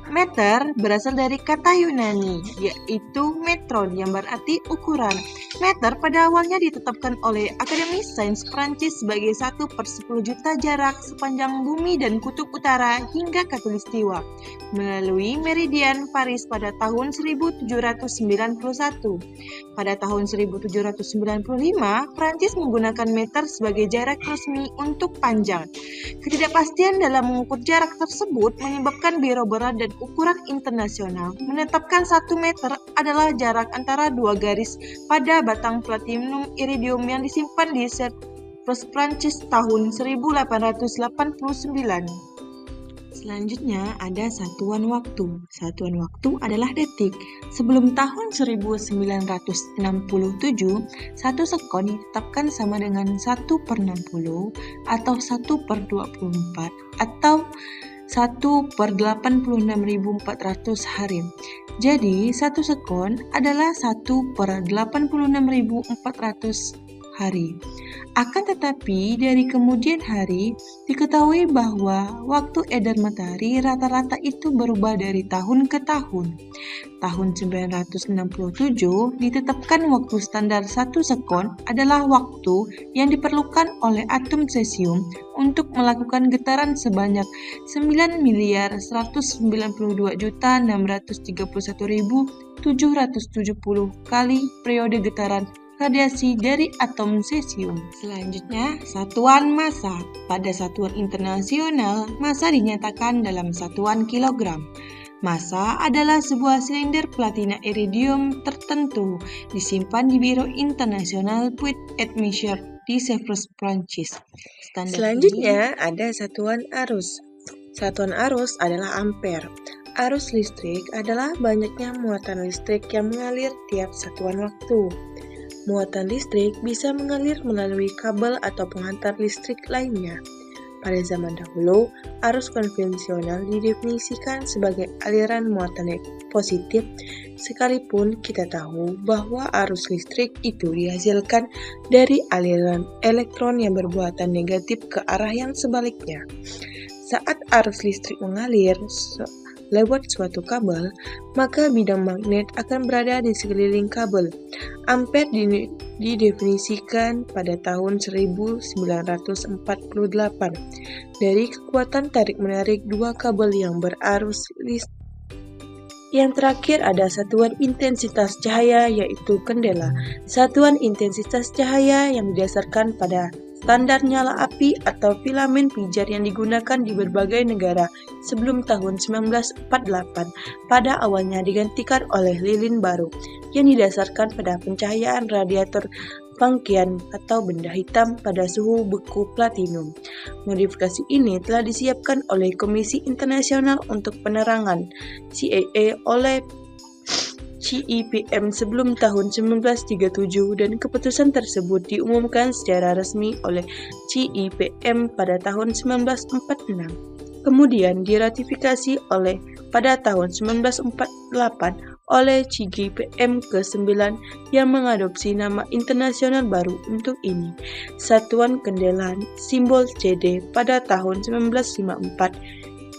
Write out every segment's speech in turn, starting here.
Meter berasal dari kata Yunani, yaitu metron yang berarti ukuran. Meter pada awalnya ditetapkan oleh Akademi Sains Prancis sebagai 1/10 juta jarak sepanjang bumi dan kutub utara hingga khatulistiwa, melalui meridian Paris pada tahun 1791. Pada tahun 1795, Prancis menggunakan meter sebagai jarak resmi untuk panjang. Ketidakpastian dalam mengukur jarak tersebut menyebabkan Biro Berat dan Ukuran Internasional menetapkan 1 meter adalah jarak antara dua garis pada batang platinum iridium yang disimpan di Sèvres, Prancis tahun 1889. Selanjutnya ada satuan waktu. Satuan waktu adalah detik. Sebelum tahun 1967, 1 sekon ditetapkan sama dengan 1/60 atau 1/24 atau 1/86.400 hari. Jadi, 1 sekon adalah 1/86.400 hari. Akan tetapi, dari kemudian hari, diketahui bahwa waktu edar matahari rata-rata itu berubah dari tahun ke tahun. Tahun 1967 ditetapkan waktu standar 1 sekon adalah waktu yang diperlukan oleh atom cesium untuk melakukan getaran sebanyak 9.192.631.770 kali periode getaran radiasi dari atom cesium. Selanjutnya, satuan massa. Pada satuan internasional, massa dinyatakan dalam satuan kilogram. Massa adalah sebuah silinder platina iridium tertentu disimpan di Biro Internasional Puits et Mesures di Sèvres, Prancis. Selanjutnya ada satuan arus. Satuan arus adalah ampere. Arus listrik adalah banyaknya muatan listrik yang mengalir tiap satuan waktu. Muatan listrik bisa mengalir melalui kabel atau penghantar listrik lainnya. Pada zaman dahulu, arus konvensional didefinisikan sebagai aliran muatan positif, sekalipun kita tahu bahwa arus listrik itu dihasilkan dari aliran elektron yang bermuatan negatif ke arah yang sebaliknya. Saat arus listrik mengalir lewat suatu kabel, maka bidang magnet akan berada di sekeliling kabel. Ampere didefinisikan pada tahun 1948 dari kekuatan tarik-menarik dua kabel yang berarus listrik. Yang terakhir ada satuan intensitas cahaya, yaitu kandela. Satuan intensitas cahaya yang didasarkan pada standar nyala api atau filamen pijar yang digunakan di berbagai negara sebelum tahun 1948, pada awalnya digantikan oleh lilin baru yang didasarkan pada pencahayaan radiator rangkaian atau benda hitam pada suhu beku platinum. Modifikasi ini telah disiapkan oleh Komisi Internasional untuk Penerangan (CIE) oleh CIPM sebelum tahun 1937 dan keputusan tersebut diumumkan secara resmi oleh CIPM pada tahun 1946. Kemudian diratifikasi pada tahun 1948 oleh CIPM ke-9 yang mengadopsi nama internasional baru untuk ini, Satuan Kandela simbol CD. Pada tahun 1954,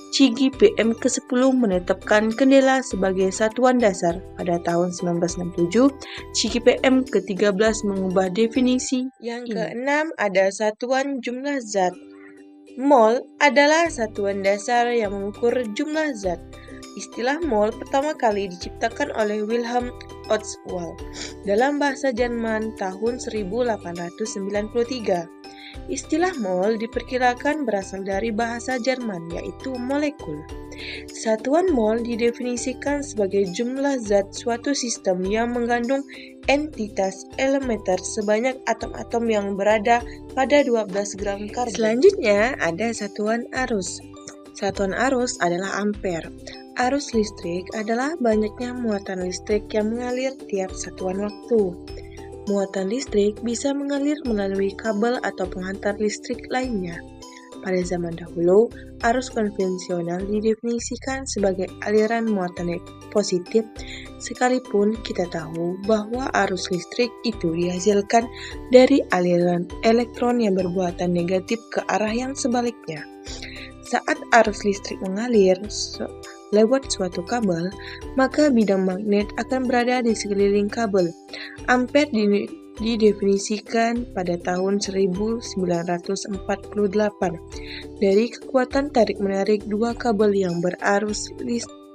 CIPM ke-10 menetapkan kandela sebagai satuan dasar. Pada tahun 1967, CIPM ke-13 mengubah definisi. Yang keenam ada satuan jumlah zat. Mol adalah satuan dasar yang mengukur jumlah zat. Istilah mol pertama kali diciptakan oleh Wilhelm Ostwald dalam bahasa Jerman tahun 1893. Istilah mol diperkirakan berasal dari bahasa Jerman, yaitu molekul. Satuan mol didefinisikan sebagai jumlah zat suatu sistem yang mengandung entitas elementer sebanyak atom-atom yang berada pada 12 gram karbon. Selanjutnya ada satuan arus. Satuan arus adalah ampere. Arus listrik adalah banyaknya muatan listrik yang mengalir tiap satuan waktu. Muatan listrik bisa mengalir melalui kabel atau penghantar listrik lainnya. Pada zaman dahulu, arus konvensional didefinisikan sebagai aliran muatan positif, sekalipun kita tahu bahwa arus listrik itu dihasilkan dari aliran elektron yang bermuatan negatif ke arah yang sebaliknya. Saat arus listrik mengalir lewat suatu kabel, maka bidang magnet akan berada di sekeliling kabel. Ampere didefinisikan pada tahun 1948 dari kekuatan tarik-menarik dua kabel yang berarus listrik